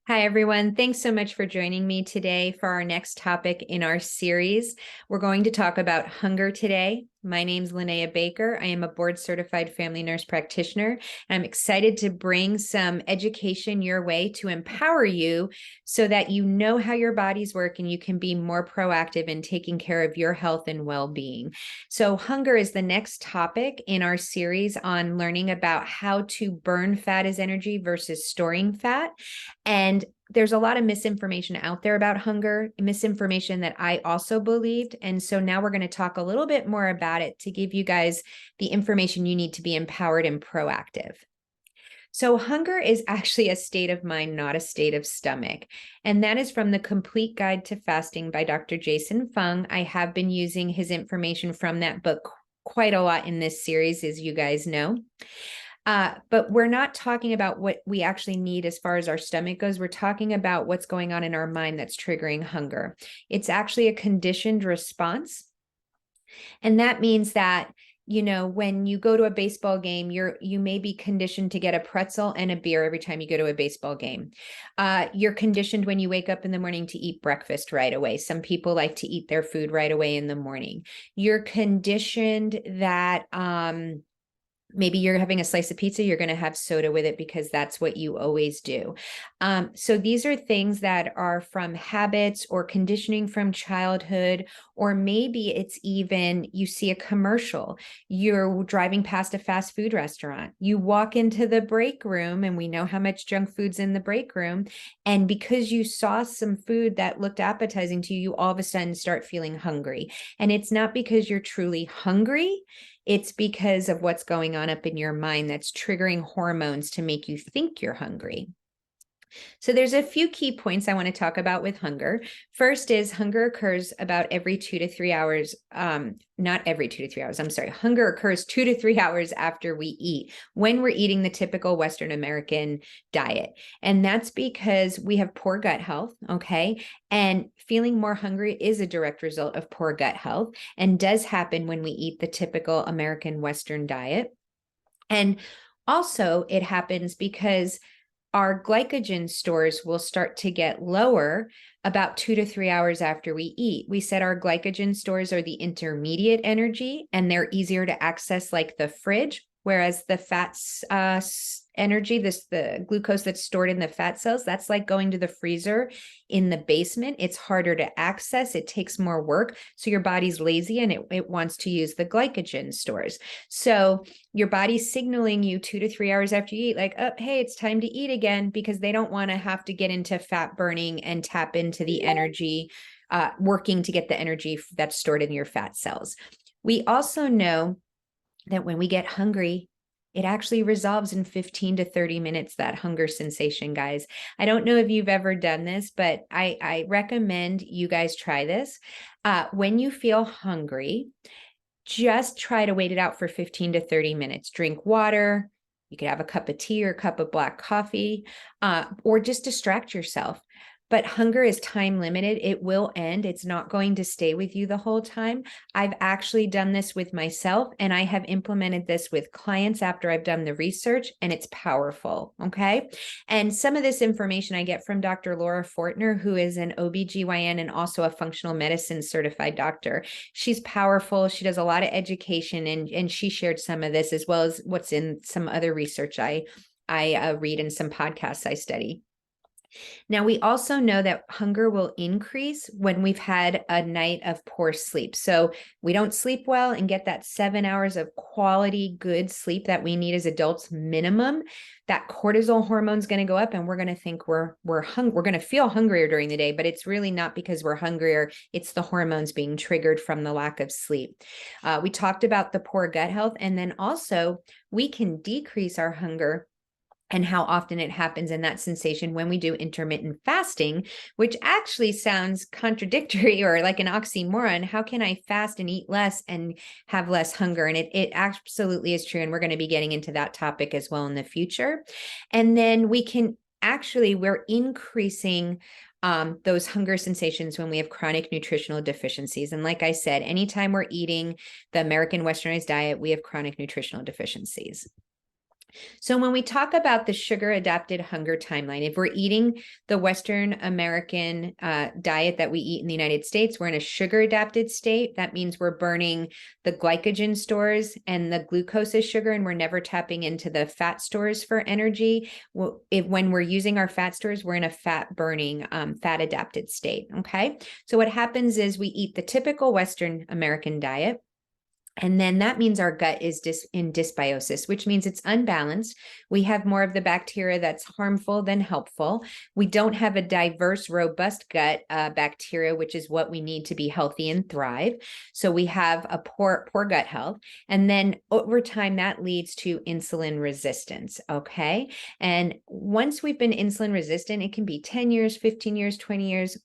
Hi, everyone. Thanks so much for joining me today for our next topic in our series. We're going to talk about hunger today. My name's Linnea Baker. I am a board-certified family nurse practitioner, and I'm excited to bring some education your way to empower you so that you know how your bodies work and you can be more proactive in taking care of your health and well-being. So hunger is the next topic in our series on learning about how to burn fat as energy versus storing fat. And there's a lot of misinformation out there about hunger, misinformation that I also believed. And so now we're going to talk a little bit more about it to give you guys the information you need to be empowered and proactive. So hunger is actually a state of mind, not a state of stomach. And that is from the Complete Guide to Fasting by Dr. Jason Fung. I have been using his information from that book quite a lot in this series, as you guys know. But we're not talking about what we actually need as far as our stomach goes. We're talking about what's going on in our mind that's triggering hunger. It's actually a conditioned response. And that means that, when you go to a baseball game, you may be conditioned to get a pretzel and a beer every time you go to a baseball game. You're conditioned when you wake up in the morning to eat breakfast right away. Some people like to eat their food right away in the morning. You're conditioned that, maybe you're having a slice of pizza, you're going to have soda with it because that's what you always do. So these are things that are from habits or conditioning from childhood, or maybe it's even you see a commercial, you're driving past a fast food restaurant, you walk into the break room, and we know how much junk food's in the break room. And because you saw some food that looked appetizing to you, you all of a sudden start feeling hungry. And it's not because you're truly hungry. It's because of what's going on up in your mind that's triggering hormones to make you think you're hungry. So there's a few key points I want to talk about with hunger. First is hunger occurs about every 2 to 3 hours. Not every 2 to 3 hours. I'm sorry. Hunger occurs 2 to 3 hours after we eat, when we're eating the typical Western American diet. And that's because we have poor gut health. Okay. And feeling more hungry is a direct result of poor gut health and does happen when we eat the typical American Western diet. And also it happens because our glycogen stores will start to get lower about 2 to 3 hours after we eat. We said our glycogen stores are the intermediate energy, and they're easier to access like the fridge, whereas the fats energy, the glucose that's stored in the fat cells, that's like going to the freezer in the basement. It's harder to access. It takes more work. So your body's lazy and it wants to use the glycogen stores. So your body's signaling you 2 to 3 hours after you eat, like, oh, hey, it's time to eat again, because they don't want to have to get into fat burning and tap into the energy, working to get the energy that's stored in your fat cells. We also know that when we get hungry, it actually resolves in 15 to 30 minutes, that hunger sensation, guys. I don't know if you've ever done this, but I recommend you guys try this. When you feel hungry, just try to wait it out for 15 to 30 minutes. Drink water. You could have a cup of tea or a cup of black coffee, or just distract yourself. But hunger is time limited. It will end. It's not going to stay with you the whole time. I've actually done this with myself, and I have implemented this with clients after I've done the research, and it's powerful. Okay. And some of this information I get from Dr. Laura Fortner, who is an OBGYN and also a functional medicine certified doctor. She's powerful. She does a lot of education, and she shared some of this as well as what's in some other research I read and some podcasts I study. Now, we also know that hunger will increase when we've had a night of poor sleep. So we don't sleep well and get that 7 hours of quality, good sleep that we need as adults minimum. That cortisol hormone is going to go up, and we're going to think we're going to feel hungrier during the day, but it's really not because we're hungrier. It's the hormones being triggered from the lack of sleep. We talked about the poor gut health, and then also we can decrease our hunger and how often it happens in that sensation when we do intermittent fasting, which actually sounds contradictory or like an oxymoron. How can I fast and eat less and have less hunger? And it absolutely is true. And we're going to be getting into that topic as well in the future. And then we're increasing those hunger sensations when we have chronic nutritional deficiencies. And like I said, anytime we're eating the American Westernized diet, we have chronic nutritional deficiencies. So when we talk about the sugar adapted hunger timeline, if we're eating the Western American diet that we eat in the United States, we're in a sugar adapted state. That means we're burning the glycogen stores and the glucose as sugar, and we're never tapping into the fat stores for energy. When we're using our fat stores, we're in a fat burning, fat adapted state. Okay. So what happens is we eat the typical Western American diet. And then that means our gut is in dysbiosis, which means it's unbalanced. We have more of the bacteria that's harmful than helpful. We don't have a diverse, robust gut bacteria, which is what we need to be healthy and thrive. So we have a poor gut health. And then over time, that leads to insulin resistance. Okay. And once we've been insulin resistant, it can be 10 years, 15 years, 20 years.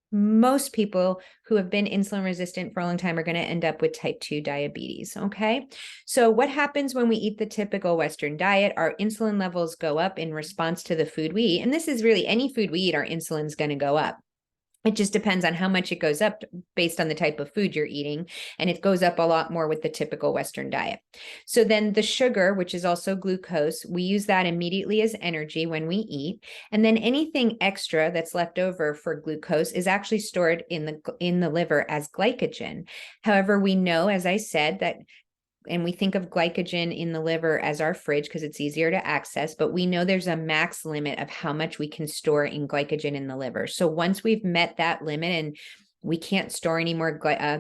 Most people who have been insulin resistant for a long time are going to end up with type 2 diabetes. Okay. So what happens when we eat the typical Western diet? Our insulin levels go up in response to the food we eat. And this is really any food we eat, our insulin's going to go up. It just depends on how much it goes up based on the type of food you're eating. And it goes up a lot more with the typical Western diet. So then the sugar, which is also glucose, we use that immediately as energy when we eat. And then anything extra that's left over for glucose is actually stored in the liver as glycogen. However, we know, as I said, that and we think of glycogen in the liver as our fridge because it's easier to access, but we know there's a max limit of how much we can store in glycogen in the liver. So once we've met that limit and we can't store any more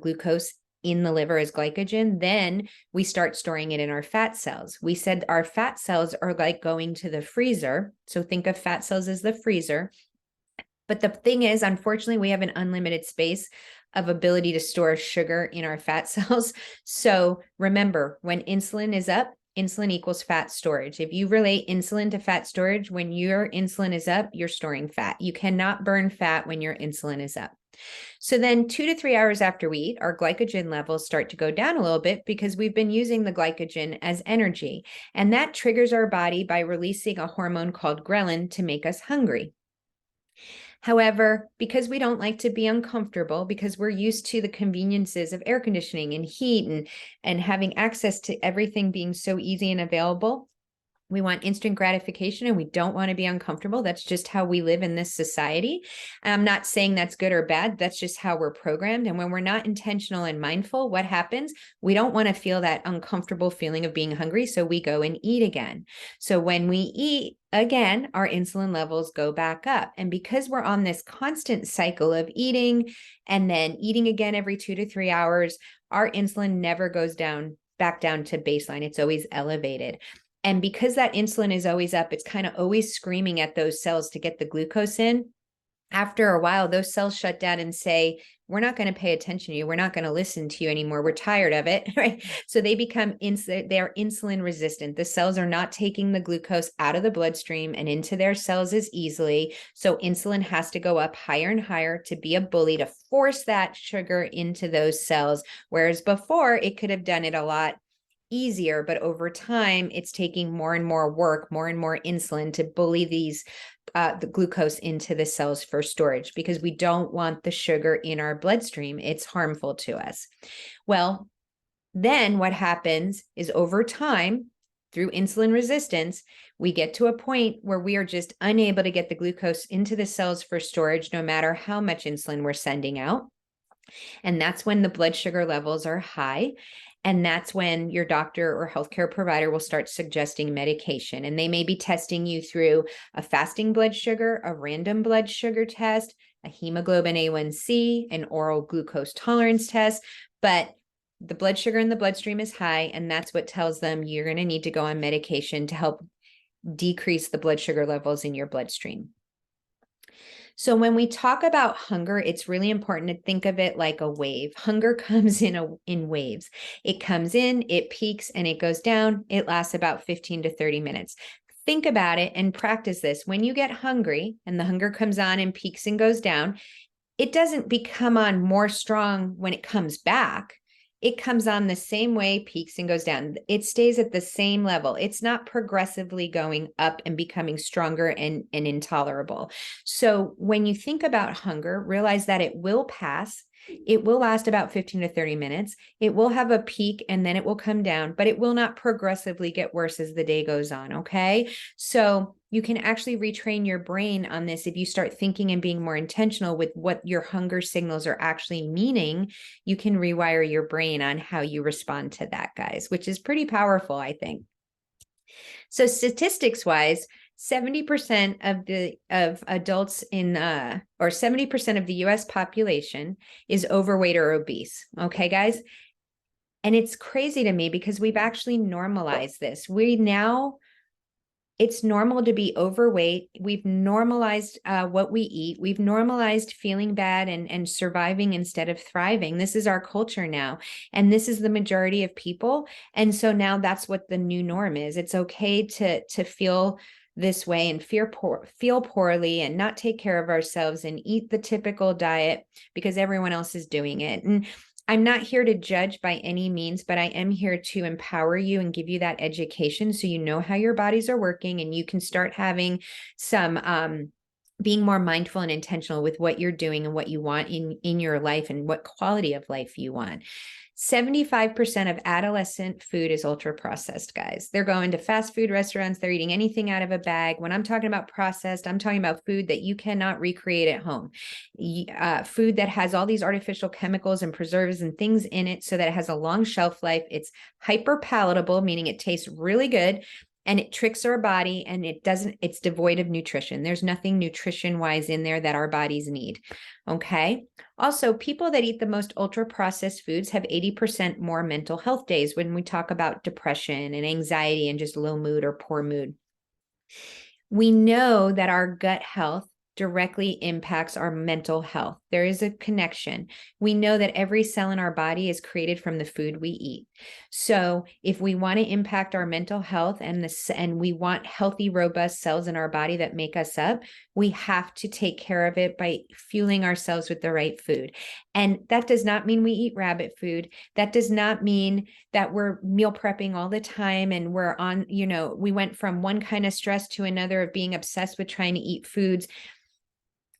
glucose in the liver as glycogen, then we start storing it in our fat cells. We said our fat cells are like going to the freezer. So think of fat cells as the freezer. But the thing is, unfortunately, we have an unlimited space of ability to store sugar in our fat cells. So remember, when insulin is up, insulin equals fat storage. If you relate insulin to fat storage, when your insulin is up, you're storing fat. You cannot burn fat when your insulin is up. So then 2 to 3 hours after we eat, our glycogen levels start to go down a little bit because we've been using the glycogen as energy. And that triggers our body by releasing a hormone called ghrelin to make us hungry. However, because we don't like to be uncomfortable, because we're used to the conveniences of air conditioning and heat and having access to everything being so easy and available, we want instant gratification and we don't want to be uncomfortable. That's just how we live in this society. I'm not saying that's good or bad. That's just how we're programmed. And when we're not intentional and mindful, what happens? We don't want to feel that uncomfortable feeling of being hungry. So we go and eat again. So when we eat again, our insulin levels go back up. And because we're on this constant cycle of eating and then eating again every 2 to 3 hours, our insulin never goes back down to baseline. It's always elevated. And because that insulin is always up, it's kind of always screaming at those cells to get the glucose in. After a while, those cells shut down and say, we're not going to pay attention to you. We're not going to listen to you anymore. We're tired of it, right? So they become, they're insulin resistant. The cells are not taking the glucose out of the bloodstream and into their cells as easily. So insulin has to go up higher and higher to be a bully to force that sugar into those cells. Whereas before, it could have done it a lot easier, but over time it's taking more and more work, more and more insulin to bully the glucose into the cells for storage because we don't want the sugar in our bloodstream. It's harmful to us. Well, then what happens is over time, through insulin resistance, we get to a point where we are just unable to get the glucose into the cells for storage, no matter how much insulin we're sending out. And that's when the blood sugar levels are high. And that's when your doctor or healthcare provider will start suggesting medication. And they may be testing you through a fasting blood sugar, a random blood sugar test, a hemoglobin A1C, an oral glucose tolerance test. But the blood sugar in the bloodstream is high, and that's what tells them you're going to need to go on medication to help decrease the blood sugar levels in your bloodstream. So when we talk about hunger, it's really important to think of it like a wave. Hunger comes in waves. It comes in, it peaks, and it goes down. It lasts about 15 to 30 minutes. Think about it and practice this. When you get hungry and the hunger comes on and peaks and goes down, it doesn't become on more strong when it comes back. It comes on the same way, peaks and goes down. It stays at the same level. It's not progressively going up and becoming stronger and intolerable. So when you think about hunger, realize that it will pass. It will last about 15 to 30 minutes. It will have a peak and then it will come down, but it will not progressively get worse as the day goes on. Okay. So you can actually retrain your brain on this. If you start thinking and being more intentional with what your hunger signals are actually meaning, you can rewire your brain on how you respond to that, guys, which is pretty powerful, I think. So statistics wise, 70% of adults or 70% of the US population is overweight or obese. Okay, guys. And it's crazy to me because we've actually normalized this. It's normal to be overweight. We've normalized what we eat. We've normalized feeling bad and surviving instead of thriving. This is our culture now. And this is the majority of people. And so now that's what the new norm is. It's okay to feel this way and feel poorly and not take care of ourselves and eat the typical diet because everyone else is doing it. And I'm not here to judge by any means, but I am here to empower you and give you that education so you know how your bodies are working and you can start having some being more mindful and intentional with what you're doing and what you want in your life and what quality of life you want. 75% of adolescent food is ultra processed, guys. They're going to fast food restaurants. They're eating anything out of a bag. When I'm talking about processed, I'm talking about food that you cannot recreate at home. Food that has all these artificial chemicals and preservatives and things in it so that it has a long shelf life. It's hyper palatable, meaning it tastes really good. And it tricks our body and it's devoid of nutrition. There's nothing nutrition wise in there that our bodies need. Okay. Also, people that eat the most ultra processed foods have 80% more mental health days when we talk about depression and anxiety and just low mood or poor mood. We know that our gut health directly impacts our mental health. There is a connection. We know that every cell in our body is created from the food we eat. So if we want to impact our mental health and we want healthy, robust cells in our body that make us up, we have to take care of it by fueling ourselves with the right food. And that does not mean we eat rabbit food. That does not mean that we're meal prepping all the time and we're on, we went from one kind of stress to another of being obsessed with trying to eat foods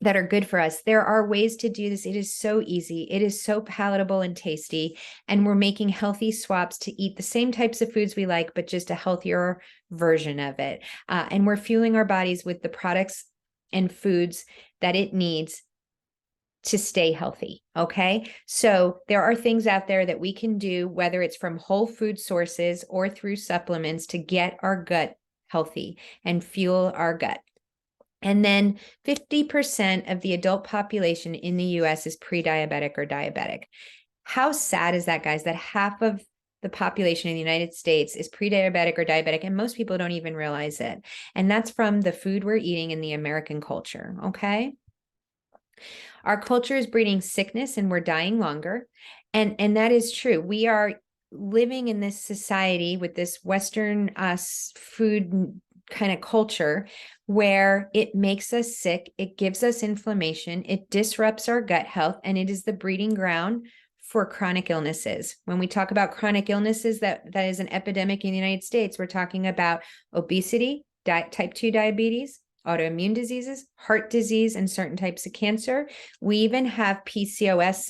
that are good for us. There are ways to do this. It is so easy. It is so palatable and tasty. And we're making healthy swaps to eat the same types of foods we like, but just a healthier version of it. And we're fueling our bodies with the products and foods that it needs to stay healthy. Okay. So there are things out there that we can do, whether it's from whole food sources or through supplements to get our gut healthy and fuel our gut. And then 50% of the adult population in the US is pre-diabetic or diabetic. How sad is that, guys, that half of the population in the United States is pre-diabetic or diabetic, and most people don't even realize it. And that's from the food we're eating in the American culture, okay? Our culture is breeding sickness and we're dying longer. And that is true. We are living in this society with this Western food kind of culture where it makes us sick, it gives us inflammation, it disrupts our gut health, and it is the breeding ground for chronic illnesses. When we talk about chronic illnesses, that is an epidemic in the United States, we're talking about obesity, type 2 diabetes, autoimmune diseases, heart disease, and certain types of cancer. We even have PCOS,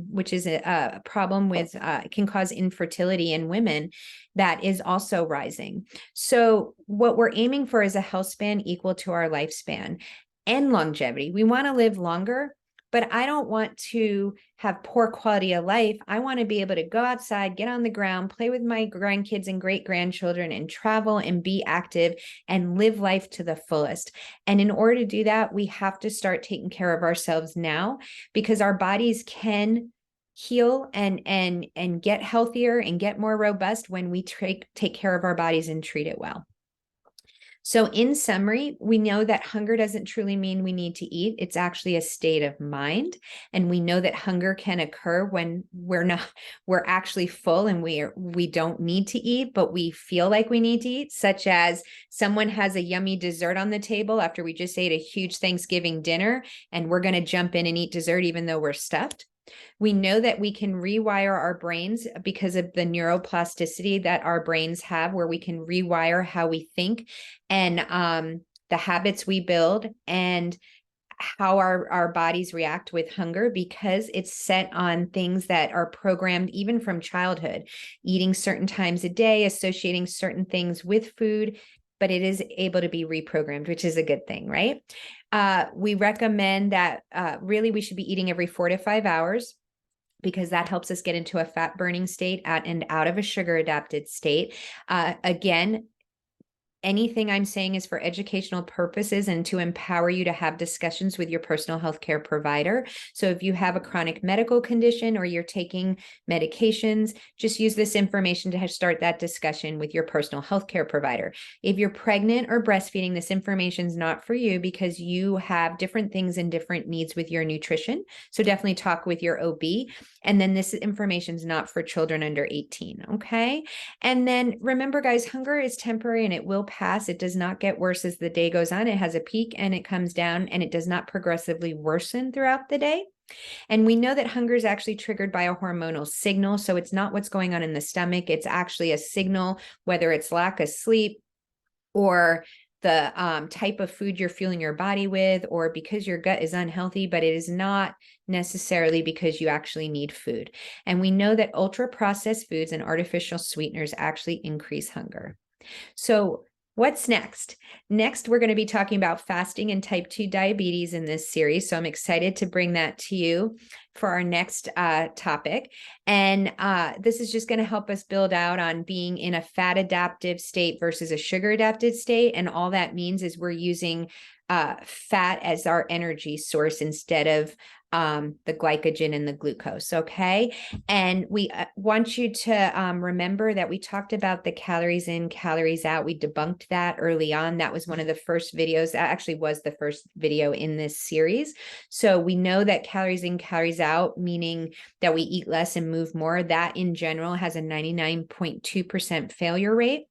which is a problem with, can cause infertility in women that is also rising. So what we're aiming for is a health span equal to our lifespan and longevity. We want to live longer, but I don't want to have poor quality of life. I want to be able to go outside, get on the ground, play with my grandkids and great grandchildren and travel and be active and live life to the fullest. And in order to do that, we have to start taking care of ourselves now because our bodies can heal and get healthier and get more robust when we take care of our bodies and treat it well. So in summary, we know that hunger doesn't truly mean we need to eat. It's actually a state of mind. And we know that hunger can occur when we're actually full and we don't need to eat, but we feel like we need to eat, such as someone has a yummy dessert on the table after we just ate a huge Thanksgiving dinner and we're going to jump in and eat dessert even though we're stuffed. We know that we can rewire our brains because of the neuroplasticity that our brains have, where we can rewire how we think and the habits we build and how our bodies react with hunger, because it's set on things that are programmed even from childhood, eating certain times a day, associating certain things with food, but it is able to be reprogrammed, which is a good thing, right? We recommend that really we should be eating every 4 to 5 hours, because that helps us get into a fat burning state and out of a sugar adapted state. Again, anything I'm saying is for educational purposes and to empower you to have discussions with your personal health care provider. So if you have a chronic medical condition or you're taking medications, just use this information to start that discussion with your personal health care provider. If you're pregnant or breastfeeding, this information is not for you, because you have different things and different needs with your nutrition. So definitely talk with your OB. And then this information is not for children under 18. Okay. And then remember, guys, hunger is temporary and it will pass. It does not get worse as the day goes on. It has a peak and it comes down, and it does not progressively worsen throughout the day. And we know that hunger is actually triggered by a hormonal signal. So it's not what's going on in the stomach. It's actually a signal, whether it's lack of sleep or the type of food you're fueling your body with, or because your gut is unhealthy, but it is not necessarily because you actually need food. And we know that ultra processed foods and artificial sweeteners actually increase hunger. So what's next? Next, we're going to be talking about fasting and type 2 diabetes in this series. So I'm excited to bring that to you for our next topic. And this is just going to help us build out on being in a fat adaptive state versus a sugar adaptive state. And all that means is we're using fat as our energy source instead of the glycogen and the glucose. Okay. And we want you to remember that we talked about the calories in, calories out. We debunked that early on. That was one of the first videos. That actually was the first video in this series. So we know that calories in, calories out, meaning that we eat less and move more, that in general has a 99.2% failure rate.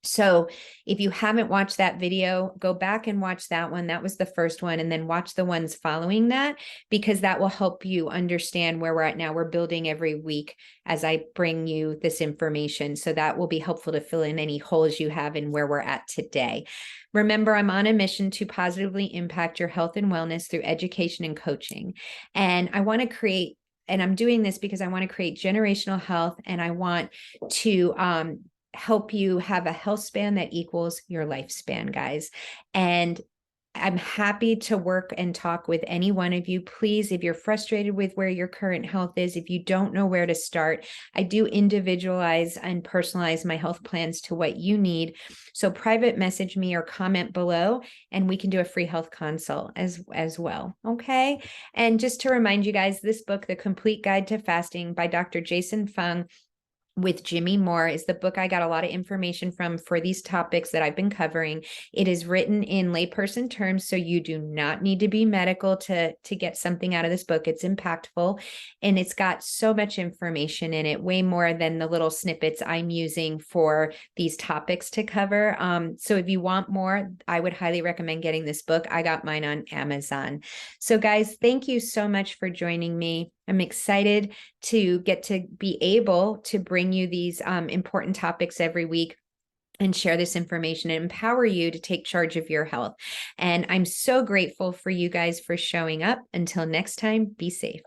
So if you haven't watched that video, go back and watch that one. That was the first one. And then watch the ones following that, because that will help you understand where we're at now. We're building every week as I bring you this information. So that will be helpful to fill in any holes you have in where we're at today. Remember, I'm on a mission to positively impact your health and wellness through education and coaching. And I want to create, and I'm doing this because I want to create generational health, and I want to help you have a health span that equals your lifespan, guys. And I'm happy to work and talk with any one of you. Please, if you're frustrated with where your current health is, if you don't know where to start, I do individualize and personalize my health plans to what you need. So private message me or comment below, and we can do a free health consult as well. Okay. And just to remind you guys, this book, The Complete Guide to Fasting by Dr. Jason Fung with Jimmy Moore, is the book I got a lot of information from for these topics that I've been covering. It is written in layperson terms, so you do not need to be medical to get something out of this book. It's impactful, and it's got so much information in it, way more than the little snippets I'm using for these topics to cover. So if you want more, I would highly recommend getting this book. I got mine on Amazon. So guys, thank you so much for joining me. I'm excited to get to be able to bring you these important topics every week and share this information and empower you to take charge of your health. And I'm so grateful for you guys for showing up. Until next time, be safe.